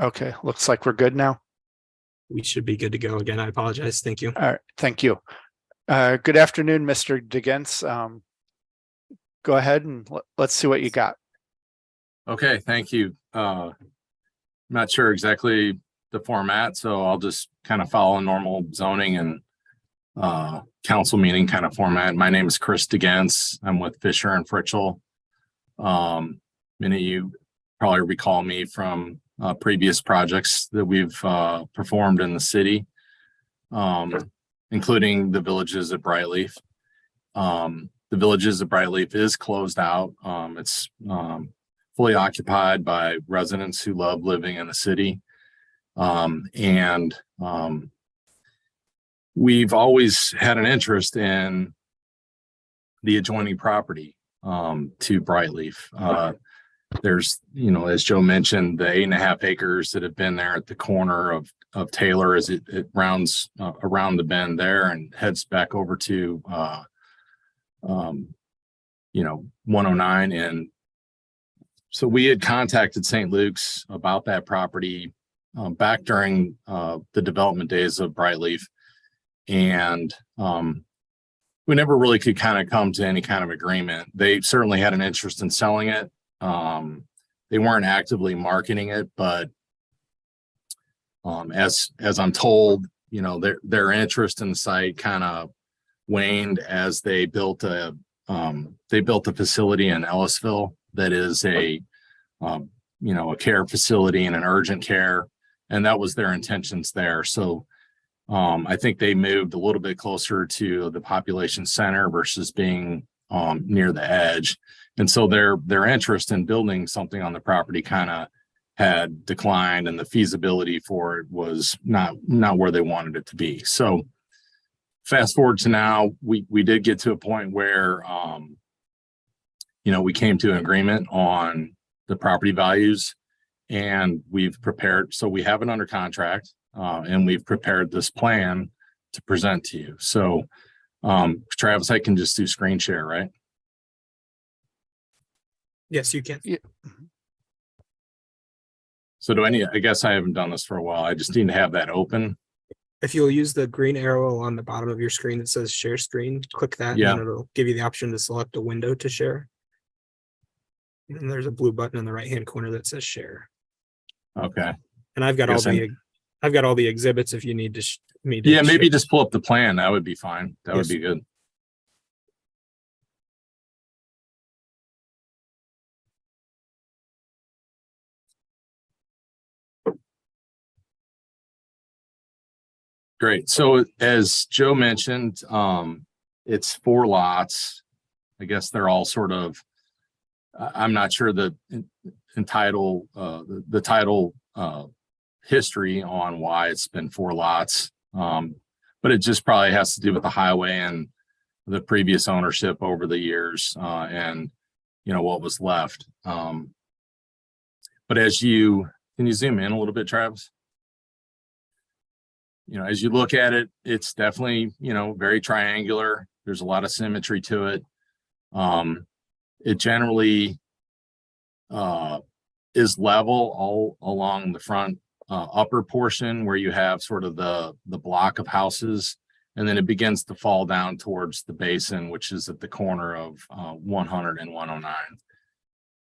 Okay, looks like we're good now. We should be good to go again. I apologize. Thank you. All right, thank you. Good afternoon, Mr. Diggins. Go ahead and let's see what you got. Okay, thank you. I'm not sure exactly the format, so I'll just kind of follow normal zoning and council meeting kind of format. My name is Chris Diggins. I'm with Fisher and Fritchell. Many of you probably recall me from previous projects that we've performed in the city, including the Villages at Brightleaf. The Villages at Brightleaf is closed out. It's fully occupied by residents who love living in the city. We've always had an interest in the adjoining property to Brightleaf. There's, as Joe mentioned, the 8.5 acres that have been there at the corner of Taylor as it rounds around the bend there and heads back over to 109. And so we had contacted St. Luke's about that property back during the development days of Brightleaf. And we never really could kind of come to any kind of agreement. They certainly had an interest in selling it. They weren't actively marketing it, but as I'm told, their interest in the site kind of waned as they built a facility in Ellisville that is a care facility and an urgent care, and that was their intentions there. So I think they moved a little bit closer to the population center versus being near the edge. And so their interest in building something on the property kind of had declined, and the feasibility for it was not where they wanted it to be. So fast forward to now, we did get to a point where we came to an agreement on the property values, and we've prepared. So we have it under contract, and we've prepared this plan to present to you. So Travis, I can just do screen share, right? Yes, you can. Yeah. So I guess I haven't done this for a while. I just need to have that open. If you'll use the green arrow on the bottom of your screen that says share screen, click that, Yeah. and it'll give you the option to select a window to share. And there's a blue button in the right-hand corner that says share. Okay. And I've got all the exhibits if you need to maybe share. Just pull up the plan. That would be fine. That would be good. Great. So as Joe mentioned, it's 4 lots. I guess they're all sort of, I'm not sure the title history on why it's been 4 lots. But it just probably has to do with the highway and the previous ownership over the years and what was left. But can you zoom in a little bit, Travis? As you look at it, it's definitely, very triangular. There's a lot of symmetry to it. It generally is level all along the front upper portion where you have sort of the block of houses, and then it begins to fall down towards the basin, which is at the corner of 100 and 109.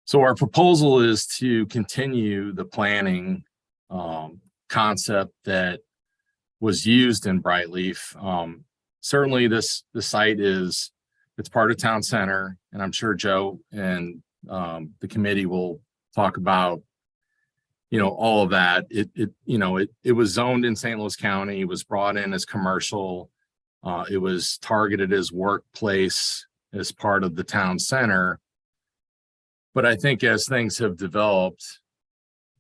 So our proposal is to continue the planning concept that was used in Brightleaf. Certainly the site it's part of town center, and I'm sure Joe and the committee will talk about all of that. It was zoned in St. Louis County. It was brought in as commercial. It was targeted as workplace as part of the town center. But I think as things have developed,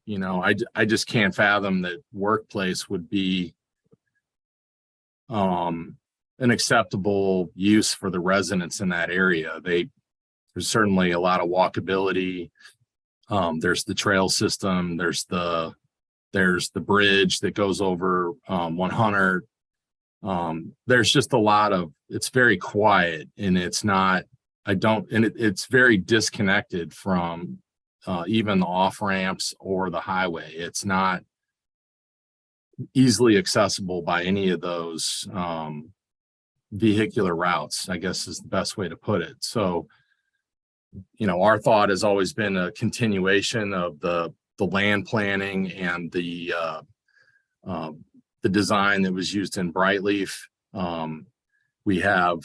I just can't fathom that workplace would be an acceptable use for the residents in that area. There's certainly a lot of walkability. There's the trail system. There's the bridge that goes over 100. There's just a lot of, it's very quiet, and it's very disconnected from even the off ramps or the highway. It's not easily accessible by any of those vehicular routes, I guess is the best way to put it. So, our thought has always been a continuation of the land planning and the design that was used in Brightleaf. We have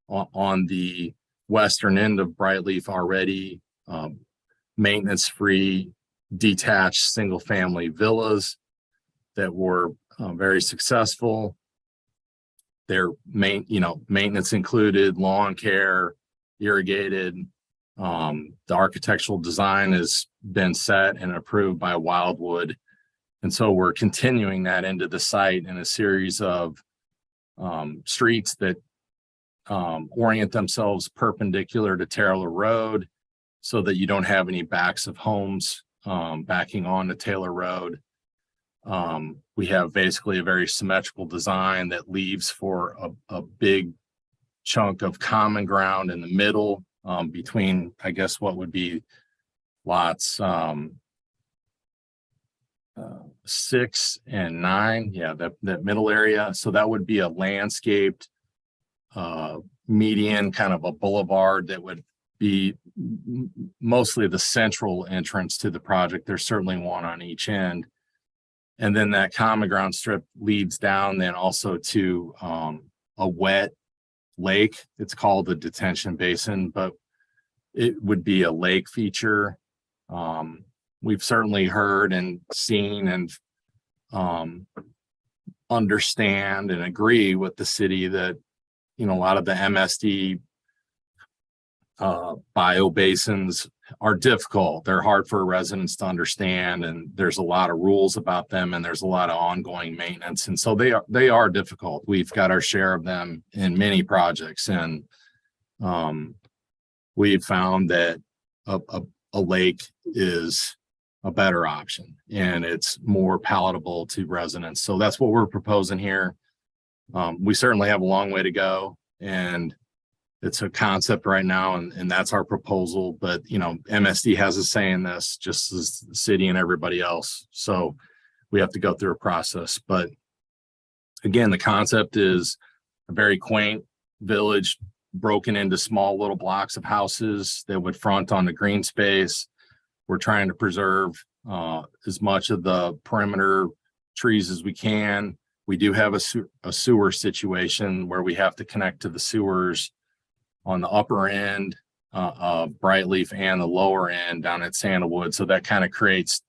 on the western end of Brightleaf already maintenance-free detached single-family villas that were very successful. Their maintenance included lawn care, irrigated. The architectural design has been set and approved by Wildwood. And so we're continuing that into the site in a series of streets that orient themselves perpendicular to Taylor Road so that you don't have any backs of homes backing onto Taylor Road. We have basically a very symmetrical design that leaves for a big chunk of common ground in the middle between, I guess, what would be lots 6 and 9. Yeah, that middle area. So that would be a landscaped median, kind of a boulevard that would be mostly the central entrance to the project. There's certainly one on each end. And then that common ground strip leads down then also to a wet lake. It's called the detention basin, but it would be a lake feature. We've certainly heard and seen and understand and agree with the city that, a lot of the MSD biobasins are difficult. They're hard for residents to understand, and there's a lot of rules about them, and there's a lot of ongoing maintenance. And so they are difficult. We've got our share of them in many projects, and we've found that a lake is a better option, and it's more palatable to residents. So that's what we're proposing here. We certainly have a long way to go, and it's a concept right now, and that's our proposal. But, MSD has a say in this, just as the city and everybody else. So we have to go through a process. But again, the concept is a very quaint village broken into small little blocks of houses that would front on the green space. We're trying to preserve as much of the perimeter trees as we can. We do have a sewer situation where we have to connect to the sewers on the upper end of Brightleaf and the lower end down at Sandalwood. So that kind of creates,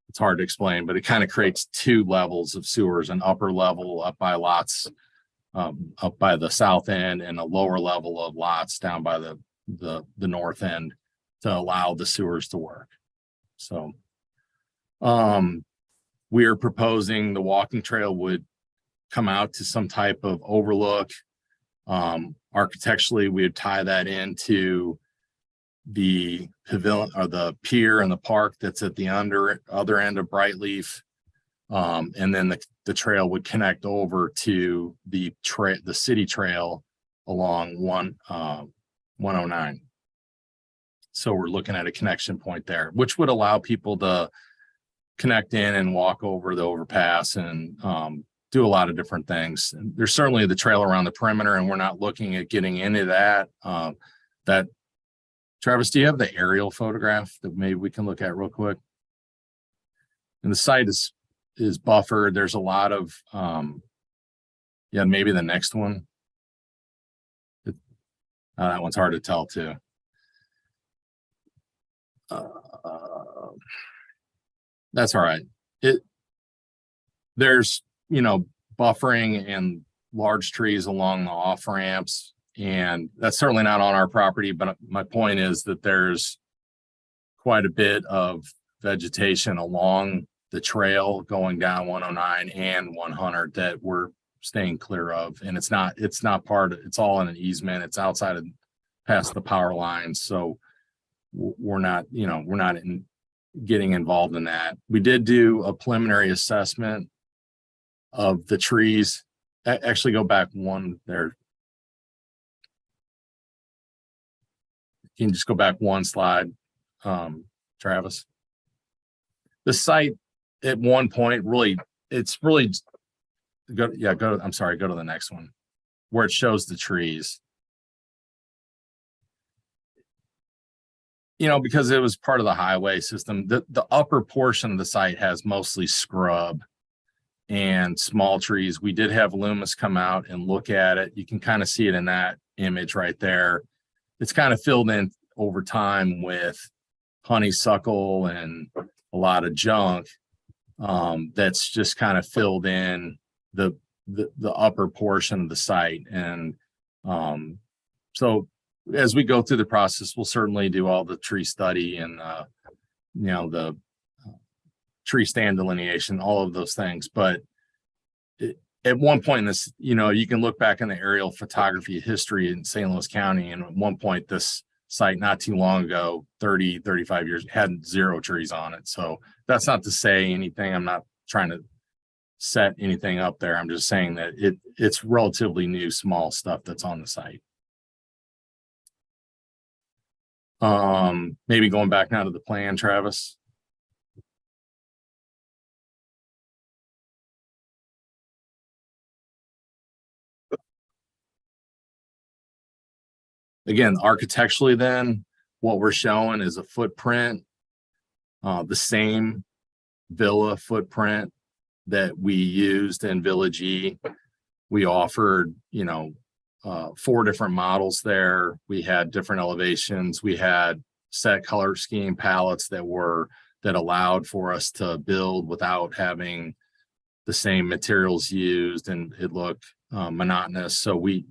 it's hard to explain, but it kind of creates 2 levels of sewers, an upper level up by lots up by the south end, and a lower level of lots down by the north end to allow the sewers to work. So we are proposing the walking trail would come out to some type of overlook. Architecturally, we would tie that into the pavilion or the pier and the park that's at the other end of Brightleaf. And then the trail would connect over to the city trail along 109. So we're looking at a connection point there, which would allow people to connect in and walk over the overpass and do a lot of different things. And there's certainly the trail around the perimeter, and we're not looking at getting into that. Travis, do you have the aerial photograph that maybe we can look at real quick? And the site is buffered. There's a lot of, maybe the next one. That one's hard to tell too. That's all right. There's, buffering and large trees along the off ramps, and that's certainly not on our property. But my point is that there's quite a bit of vegetation along the trail going down 109 and 100 that we're staying clear of. And it's not part of, it's all in an easement. It's outside of past the power lines. So we're not getting involved in that. We did do a preliminary assessment of the trees. Actually, go back one there. You can just go back one slide. Travis. The site at one point really, it's really I'm sorry, go to the next one where it shows the trees. You know, because it was part of the highway system, the upper portion of the site has mostly scrub and small trees. We did have Loomis come out and look at it. You can kind of see it in that image right there. It's kind of filled in over time with honeysuckle and a lot of junk that's just kind of filled in the upper portion of the site. And so as we go through the process, we'll certainly do all the tree study and the tree stand delineation, all of those things. But at one point in this, you can look back in the aerial photography history in St. Louis County, and at one point this site not too long ago, 30, 35 years, had 0 trees on it. So that's not to say anything. I'm not trying to set anything up there. I'm just saying that it's relatively new, small stuff that's on the site. Maybe going back now to the plan, Travis. Again, architecturally then, what we're showing is a footprint, the same villa footprint that we used in Village E. We offered, 4 different models there. We had different elevations. We had set color scheme palettes that allowed for us to build without having the same materials used, and it looked monotonous. So we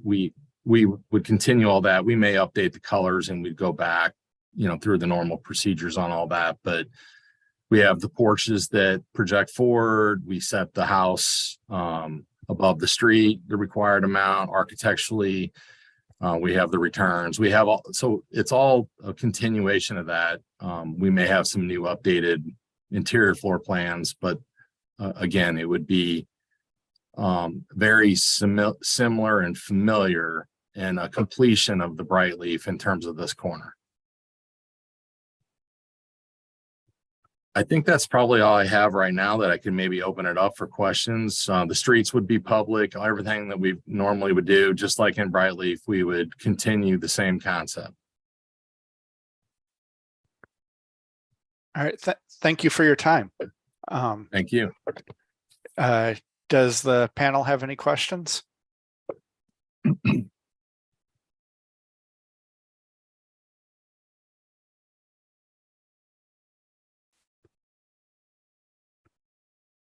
would continue all that. We may update the colors and we'd go back, through the normal procedures on all that. But we have the porches that project forward. We set the house above the street, the required amount architecturally. We have the returns. We have so it's all a continuation of that. We may have some new updated interior floor plans, but again, it would be very similar and familiar, and a completion of the Brightleaf in terms of this corner. I think that's probably all I have right now, that I can maybe open it up for questions. The streets would be public, everything that we normally would do, just like in Brightleaf, we would continue the same concept. All right. Thank you for your time. Thank you. Does the panel have any questions?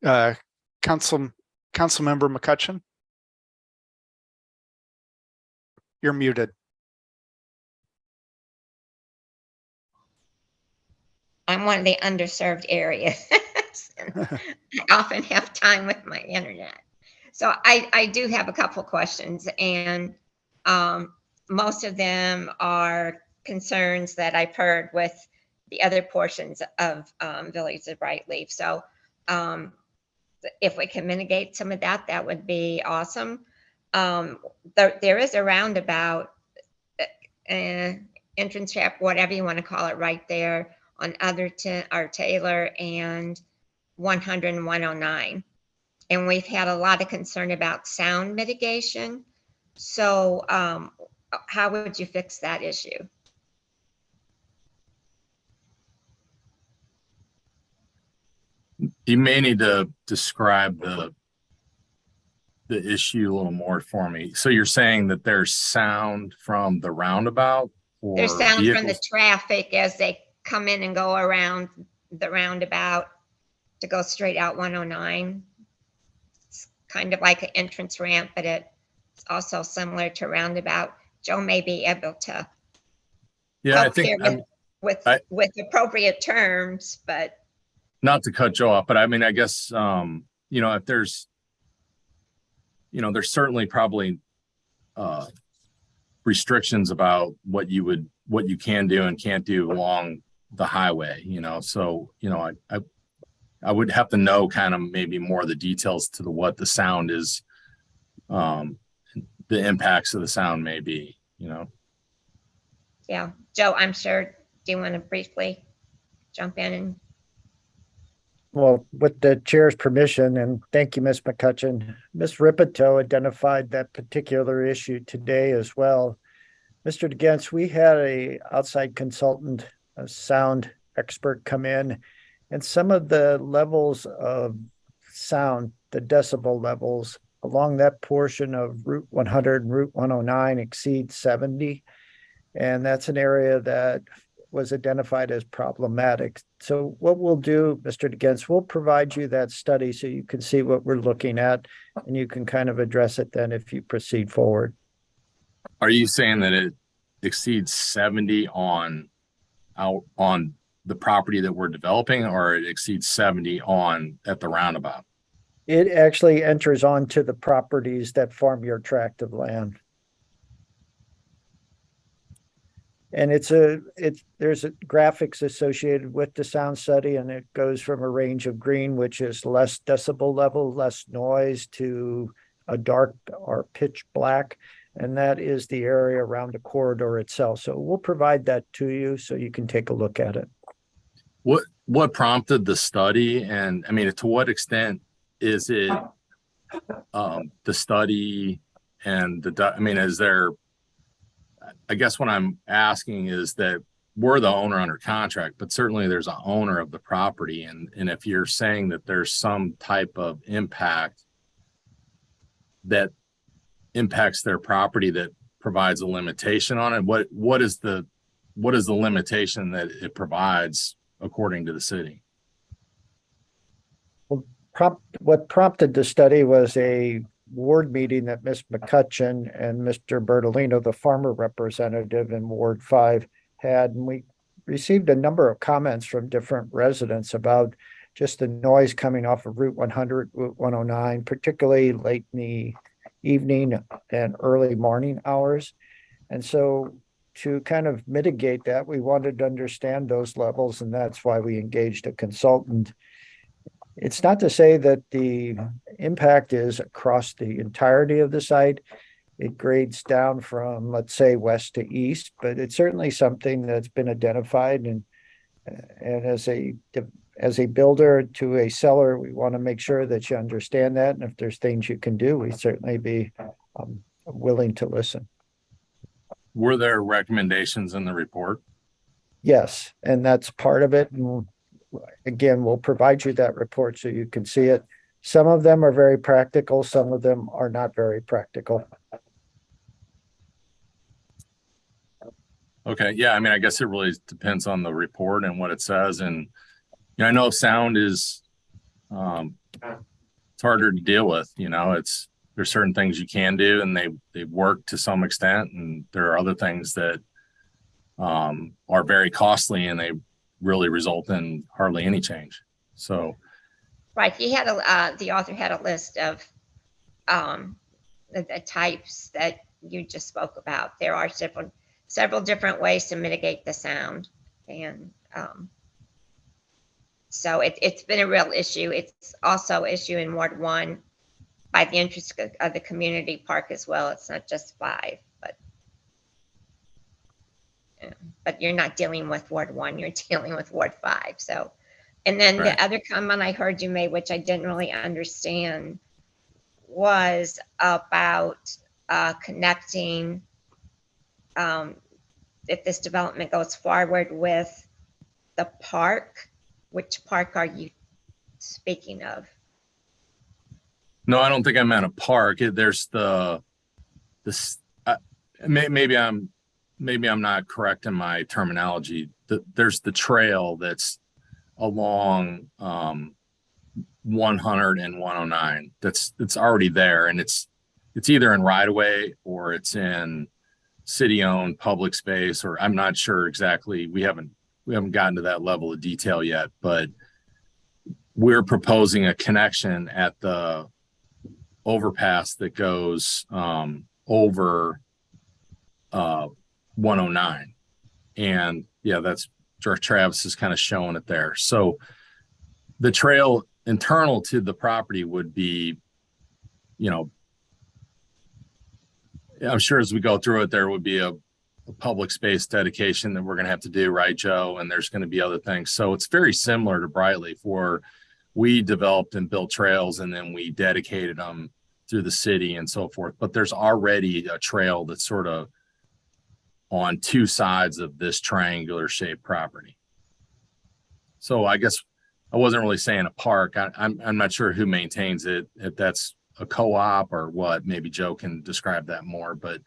Councilmember McCutcheon? You're muted. I'm one of the underserved areas. I often have time with my internet. So I do have a couple questions, and most of them are concerns that I've heard with the other portions of Village of Brightleaf. So if we can mitigate some of that, that would be awesome. There is a roundabout, entrance ramp, whatever you want to call it, right there on Otherton or Taylor and 100 and 109. And we've had a lot of concern about sound mitigation. So how would you fix that issue? You may need to describe the issue a little more for me. So you're saying that there's sound from the roundabout, or There's sound vehicles? from the traffic as they come in and go around the roundabout to go straight out 109. It's kind of like an entrance ramp, but it's also similar to roundabout. Joe may be able to Yeah, I help think here with appropriate terms, but not to cut Joe off, but I mean, I guess, if there's, there's certainly probably restrictions about what you can do and can't do along the highway, so, I would have to know kind of maybe more of the details to what the sound is, the impacts of the sound may be, yeah. Joe, I'm sure, do you want to briefly jump in and Well, with the chair's permission, and thank you, Ms. McCutcheon, Ms. Ripito identified that particular issue today as well. Mr. DeGents, we had a outside consultant, a sound expert come in, and some of the levels of sound, the decibel levels along that portion of Route 100 and Route 109 exceed 70. And that's an area that was identified as problematic. So what we'll do, Mr. DeGents, we'll provide you that study so you can see what we're looking at, and you can kind of address it then if you proceed forward. Are you saying that it exceeds 70 on the property that we're developing, or it exceeds 70 at the roundabout? It actually enters onto the properties that form your tract of land. And there's graphics associated with the sound study, and it goes from a range of green, which is less decibel level, less noise, to a dark or pitch black. And that is the area around the corridor itself. So we'll provide that to you so you can take a look at it. What prompted the study? And I mean, to what extent is it the study and is there, I guess what I'm asking is that we're the owner under contract, but certainly there's an owner of the property. And if you're saying that there's some type of impact that impacts their property that provides a limitation on it, what is the limitation that it provides according to the city? What prompted the study was a ward meeting that Ms. McCutcheon and Mr. Bertolino, the farmer representative in Ward 5, had. And we received a number of comments from different residents about just the noise coming off of Route 100, Route 109, particularly late in the evening and early morning hours. And so to kind of mitigate that, we wanted to understand those levels, and that's why we engaged a consultant. It's not to say that the impact is across the entirety of the site. It grades down from, let's say, west to east, but it's certainly something that's been identified. And as a builder to a seller, we want to make sure that you understand that. And if there's things you can do, we certainly be willing to listen. Were there recommendations in the report? Yes, and that's part of it. And again, we'll provide you that report so you can see it. Some of them are very practical. Some of them are not very practical. Okay. Yeah. I mean, I guess it really depends on the report and what it says. And I know sound is, it's harder to deal with, there's certain things you can do and they work to some extent. And there are other things that, are very costly and they really result in hardly any change. So. right, the author had a list of the types that you just spoke about. There are several different ways to mitigate the sound, and so it's been a real issue. It's also an issue in Ward 1 by the interest of the community park as well. It's not just 5, but you're not dealing with Ward 1, you're dealing with Ward 5. So, and then Right. The other comment I heard you make, which I didn't really understand, was about connecting, if this development goes forward, with the park. Which park are you speaking of? No, I don't think I meant a park. There's maybe I'm not correct in my terminology. There's the trail that's along 100 and 109. It's already there, and it's either in right of way or it's in city-owned public space, or I'm not sure exactly. We haven't gotten to that level of detail yet, but we're proposing a connection at the overpass that goes over 109. And yeah, that's George Travis is kind of showing it there. So the trail internal to the property would be, I'm sure as we go through it, there would be a a public space dedication that we're going to have to do, right, Joe? And there's going to be other things. So it's very similar to Brightleaf, where we developed and built trails and then we dedicated them through the city and so forth. But there's already a trail that's sort of on two sides of this triangular shaped property. So I guess I wasn't really saying a park. I'm not sure who maintains it, if that's a co-op or what. Maybe Joe can describe that more, but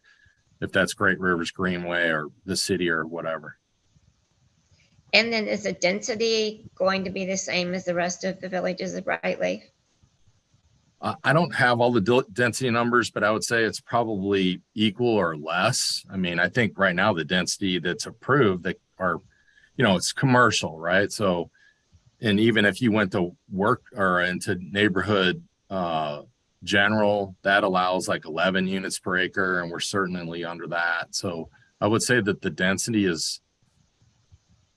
if that's Great Rivers Greenway or the city or whatever. And then is the density going to be the same as the rest of the villages of Brightleaf? I don't have all the density numbers, but I would say it's probably equal or less. I mean, I think right now the density that's approved that are, you know, it's commercial, right? So, and even if you went to work or into neighborhood general, that allows like 11 units per acre, and we're certainly under that. So I would say that the density is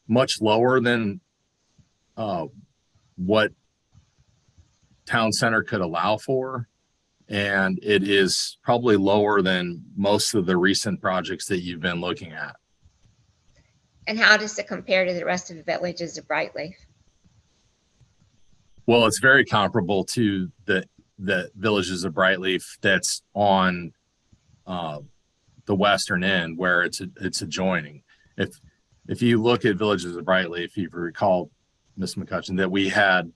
much lower than what town center could allow for, and it is probably lower than most of the recent projects that you've been looking at. And how does it compare to the rest of the villages of Brightleaf? Well, it's very comparable to the villages of Brightleaf that's on the western end, where it's adjoining. If you look at villages of Brightleaf, if you recall, Ms. McCutcheon, that we had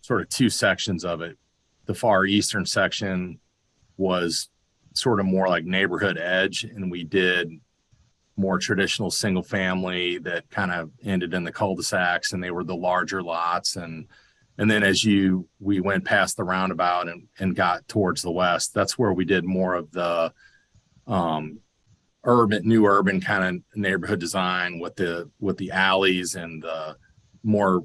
sort of two sections of it. The far eastern section was sort of more like neighborhood edge, and we did more traditional single family that kind of ended in the cul-de-sacs, and they were the larger lots. And then as we went past the roundabout and got towards the west, that's where we did more of the new urban kind of neighborhood design with the alleys and the more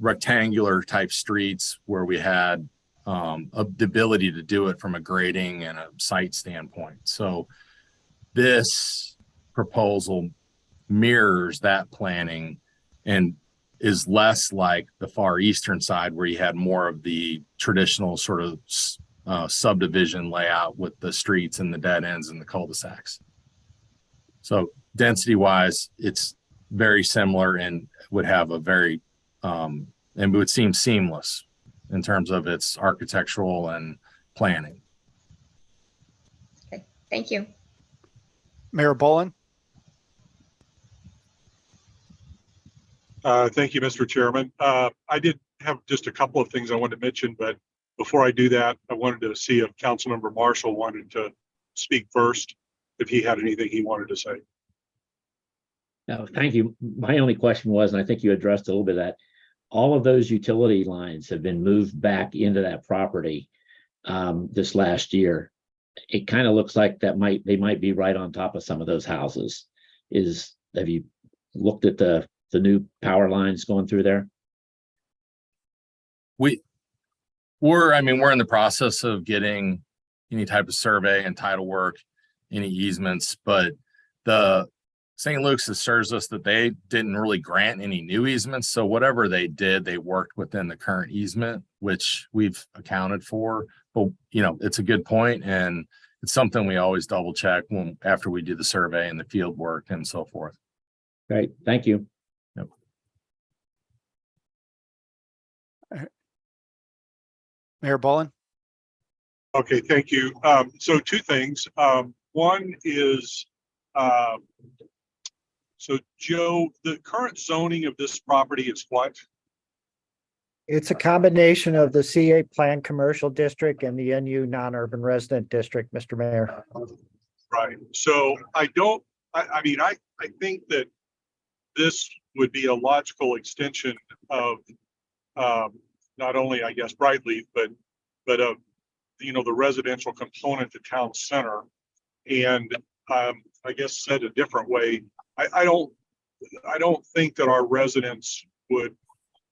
rectangular type streets, where we had the ability to do it from a grading and a site standpoint. So this proposal mirrors that planning and is less like the far eastern side, where you had more of the traditional sort of subdivision layout with the streets and the dead ends and the cul-de-sacs. So density wise, it's very similar and would have a very and it would seem seamless in terms of its architectural and planning. Okay, thank you. Mayor Boland? Thank you, Mr. Chairman. I did have just a couple of things I wanted to mention, but before I do that, I wanted to see if Councilmember Marshall wanted to speak first, if he had anything he wanted to say. No, thank you. My only question was, and I think you addressed a little bit of that, all of those utility lines have been moved back into that property this last year. It kind of looks like they might be right on top of some of those houses. Have you looked at the new power lines going through there? We're in the process of getting any type of survey and title work, any easements, but the St. Luke's assures us that they didn't really grant any new easements. So whatever they did, they worked within the current easement, which we've accounted for. But, it's a good point, and it's something we always double check after we do the survey and the field work and so forth. Great, thank you. Yep. Mayor Boland? Okay, thank you. So two things. One is, so Joe, the current zoning of this property is what? It's a combination of the CA Plan Commercial District and the NU Non-Urban Resident District, Mr. Mayor. Right. So I think that this would be a logical extension of not only, I guess, Brightleaf, but of the residential component to town center. And I guess said a different way, I don't think that our residents would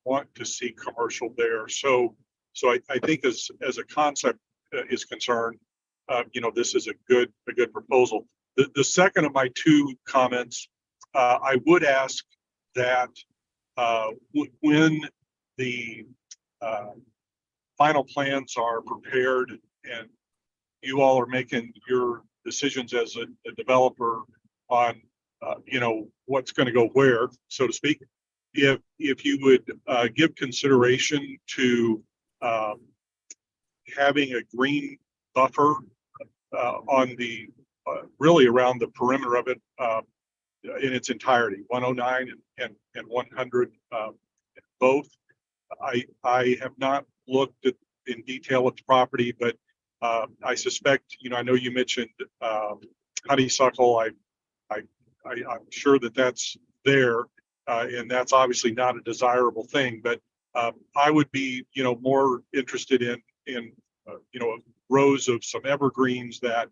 want to see commercial there. So I think as a concept is concerned, this is a good proposal. The second of my two comments, I would ask that when the final plans are prepared and you all are making your decisions as a developer on, what's going to go where, so to speak. If you would give consideration to having a green buffer on the really around the perimeter of it in its entirety, 109 and 100 both. I have not looked at in detail at the property, but I suspect, I know you mentioned honeysuckle. I'm sure that that's there, and that's obviously not a desirable thing. But I would be, more interested in rows of some evergreens that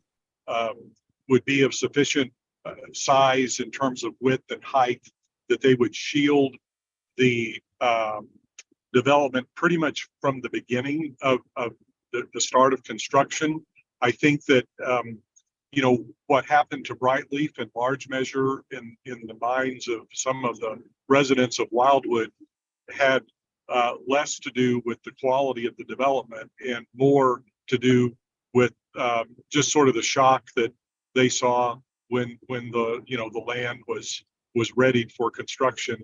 would be of sufficient size in terms of width and height that they would shield the development pretty much from the beginning of the start of construction. I think that what happened to Brightleaf in large measure in the minds of some of the residents of Wildwood had less to do with the quality of the development and more to do with just sort of the shock that they saw when the land was readied for construction.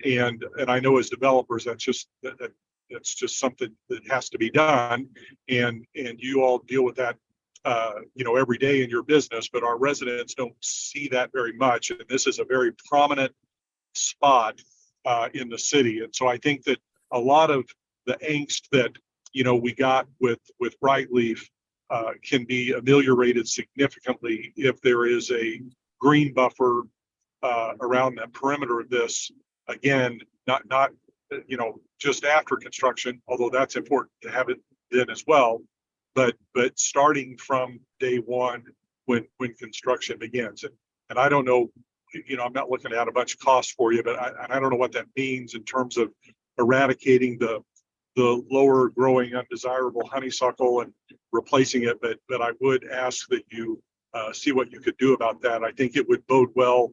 And I know as developers, that's just something that has to be done. And you all deal with that, every day in your business, but our residents don't see that very much. And this is a very prominent spot in the city. And so I think that a lot of the angst that, we got with Brightleaf can be ameliorated significantly if there is a green buffer around that perimeter of this. Again, not just after construction, although that's important to have it then as well, but starting from day one when construction begins. And I don't know, I'm not looking at a bunch of costs for you, but I don't know what that means in terms of eradicating the lower growing undesirable honeysuckle and replacing it. But I would ask that you see what you could do about that. I think it would bode well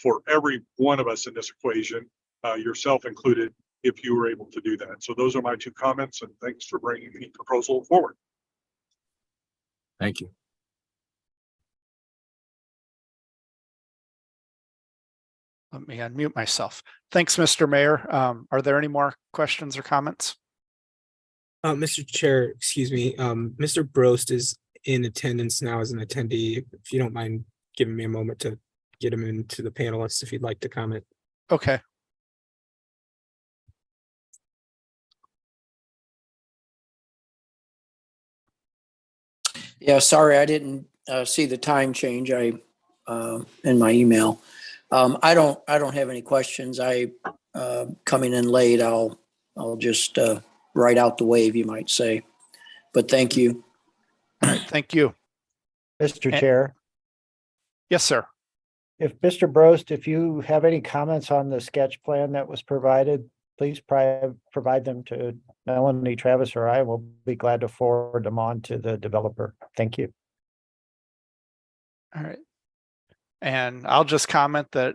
for every one of us in this equation, yourself included, if you were able to do that. So those are my two comments, and thanks for bringing the proposal forward. Thank you. Let me unmute myself. Thanks, Mr. Mayor. Are there any more questions or comments? Mr. Chair, excuse me, Mr. Brost is in attendance now as an attendee. If you don't mind giving me a moment to get him into the panelists, if you'd like to comment. Okay. Yeah, sorry, I didn't see the time change. In my email. I don't have any questions. Coming in late, I'll just write out the wave, you might say. But thank you. All right. Thank you. Mr. Chair, Yes, sir. if Mr. Brost, if you have any comments on the sketch plan that was provided, please provide them to Melanie, Travis, or I will be glad to forward them on to the developer. Thank you. All right. And I'll just comment that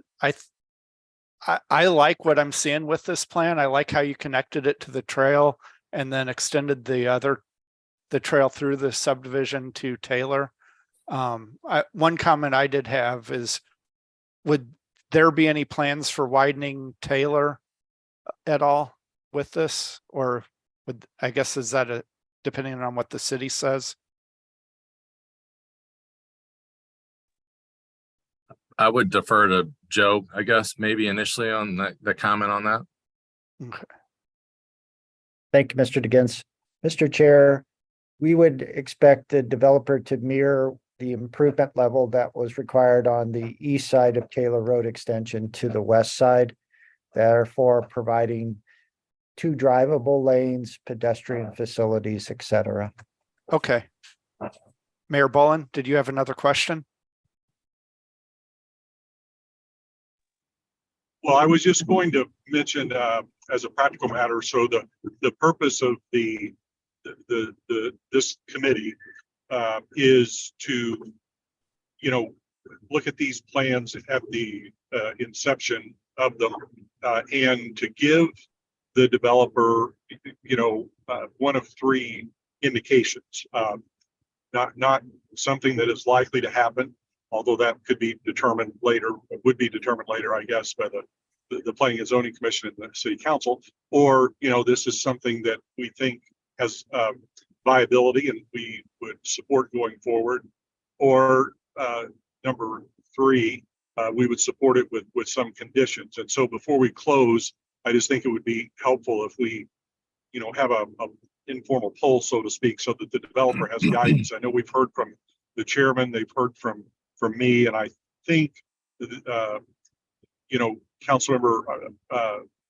I like what I'm seeing with this plan. I like how you connected it to the trail and then extended the trail through the subdivision to Taylor. One comment I did have is, would there be any plans for widening Taylor at all with this? Or I guess, is that depending on what the city says? I would defer to Joe, I guess, maybe initially on the comment on that. Okay. Thank you, Mr. Diggins. Mr. Chair, we would expect the developer to mirror the improvement level that was required on the east side of Taylor Road extension to the west side, therefore providing 2 drivable lanes, pedestrian facilities, etc. Okay. Mayor Bullen, did you have another question? Well, I was just going to mention as a practical matter, so the purpose of this committee is to, look at these plans at the inception of them and to give the developer, one of 3 indications. not something that is likely to happen, although that could be determined later, would be determined later, I guess, by the Planning and Zoning Commission and the City Council. Or, this is something that we think has viability and we would support going forward. Or number three, we would support it with some conditions. And so before we close, I just think it would be helpful if we, have a informal poll, so to speak, so that the developer has guidance. I know we've heard from the chairman, they've heard from me, and I think, Councilmember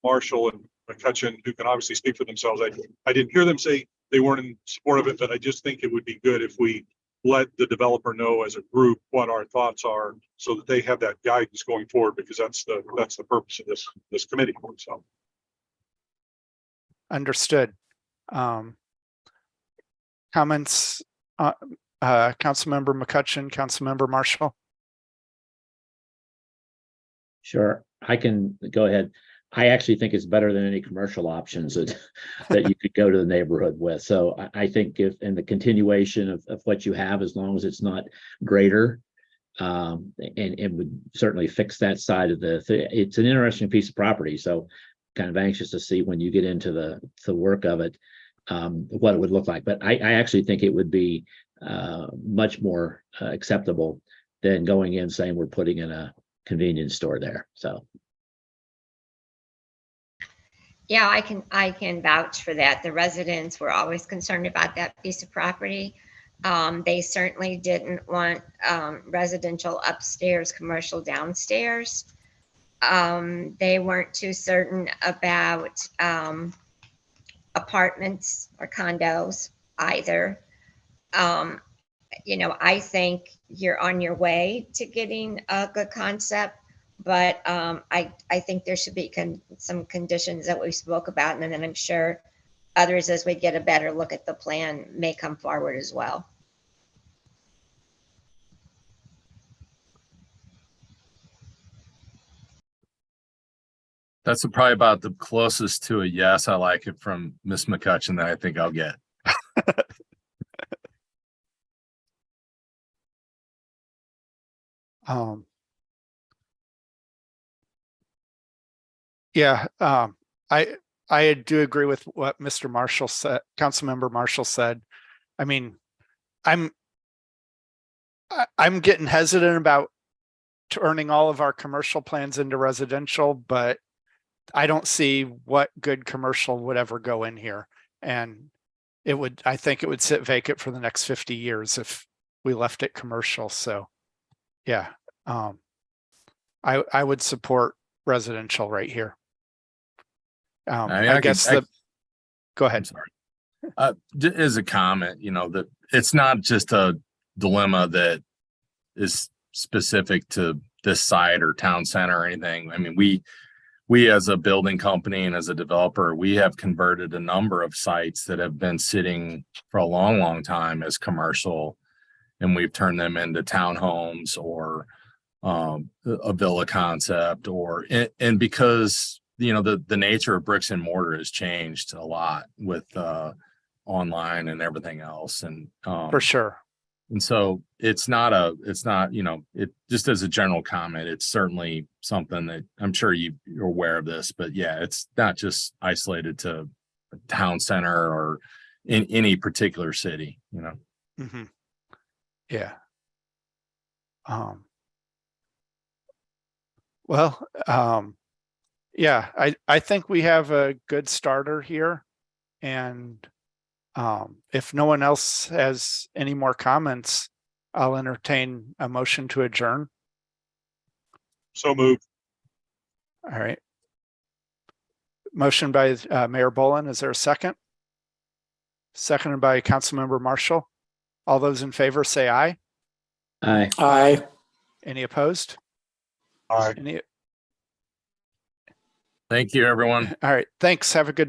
Marshall and McCutcheon, who can obviously speak for themselves. I didn't hear them say they weren't in support of it, but I just think it would be good if we let the developer know as a group what our thoughts are, so that they have that guidance going forward, because that's the purpose of this committee. So. Understood. Comments, Councilmember McCutcheon, Councilmember Marshall? Sure, I can go ahead. I actually think it's better than any commercial options that you could go to the neighborhood with. So I think if in the continuation of what you have, as long as it's not greater, and it would certainly fix that side of it's an interesting piece of property. So kind of anxious to see when you get into the work of it, what it would look like. But I actually think it would be much more acceptable than going in saying we're putting in a convenience store there. So. Yeah, I can vouch for that. The residents were always concerned about that piece of property. They certainly didn't want residential upstairs, commercial downstairs. They weren't too certain about apartments or condos either. I think you're on your way to getting a good concept, but I think there should be some conditions that we spoke about, and then I'm sure others, as we get a better look at the plan, may come forward as well. That's probably about the closest to a yes. I like it from Ms. McCutcheon that I think I'll get. Yeah, I do agree with what Mr. Marshall said, Councilmember Marshall said. I mean, I'm getting hesitant about turning all of our commercial plans into residential, but I don't see what good commercial would ever go in here. And I think it would sit vacant for the next 50 years if we left it commercial. So yeah, I would support residential right here. I guess go ahead. I'm sorry. As a comment, that it's not just a dilemma that is specific to this site or town center or anything. I mean, we as a building company and as a developer, we have converted a number of sites that have been sitting for a long, long time as commercial, and we've turned them into townhomes or a villa concept, and because the nature of bricks and mortar has changed a lot with online and everything else, and for sure. And so it just as a general comment, it's certainly something that I'm sure you're aware of this, but yeah, it's not just isolated to a town center or in any particular city, Mm-hmm. Yeah. Yeah, I think we have a good starter here, and if no one else has any more comments, I'll entertain a motion to adjourn. So moved. All right. Motion by Mayor Boland. Is there a second? Seconded by Councilmember Marshall. All those in favor say aye. Aye. Aye. Any opposed? All right. Thank you, everyone. All right. Thanks. Have a good